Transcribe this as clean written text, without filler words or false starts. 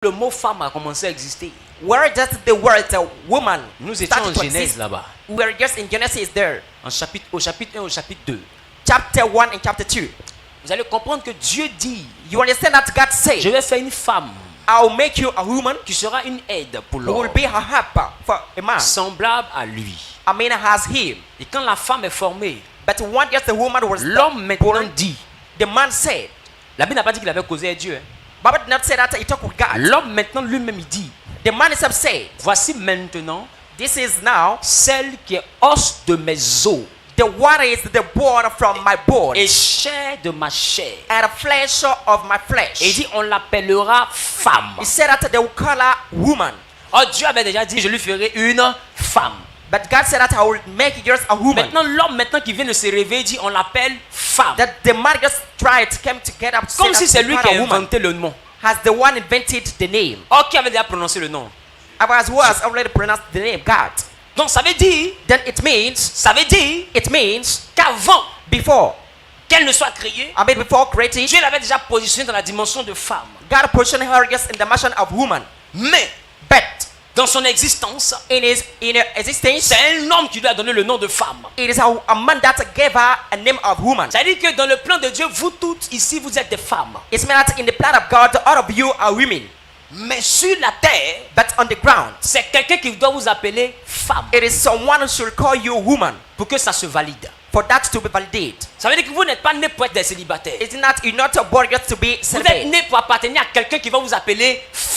le mot femme a commencé à exister. Where just the word woman? Nous étions en Genèse là-bas. We were just in Genesis there. Au chapitre 1 au chapitre 2. Chapter 1 and chapter 2. Vous allez comprendre que Dieu dit, You understand that God said, je vais faire une femme I'll make you a woman qui sera une aide pour who will l'homme, be a helper for a man. semblable à lui. A man has him. Et quand la femme est formée, But when just the woman was l'homme maintenant dit, the man said, la Bible n'a pas dit qu'il avait causé avec Dieu. Bible did not say that he talked with God. L'homme maintenant lui-même il dit, The man himself said, voici maintenant This is now celle qui est os de mes os the one is the bone from my bone et chair de ma chair. and flesh of my flesh. Et il dit, on l'appellera femme. He said that they will call her woman. Oh, Dieu avait déjà dit, je lui ferai une femme. But God said that I will make you just a woman. Maintenant, l'homme maintenant qui vient de se réveiller dit, on l'appelle femme. That the man just tried came together to Comme say si that c'est lui we qui call a a woman. inventé le nom. Has the one invented the name? Oh, qui avait déjà prononcé le nom. As was already pronounced the name God. Donc ça veut dire It means qu'avant before, qu'elle ne soit créée, before creating, Dieu l'avait déjà positionnée dans la dimension de femme. God positioned her just in the dimension of woman. Mais But dans son existence, in his inner existence, c'est un homme qui lui a donné le nom de femme. it is a man that gave her a name of woman. C'est-à-dire que dans le plan de Dieu, vous toutes ici, vous êtes des femmes. It's meant that in the plan of God, all of you are women. Mais sur la terre, But on the ground, c'est quelqu'un qui doit vous appeler femme it is someone who should call you woman pour que ça se valide. for that to be validated. Ça veut dire que vous n'êtes pas né pour être des célibataires. It's not you're not born just to be Vous êtes celibate. né pour appartenir à quelqu'un qui va vous appeler femme.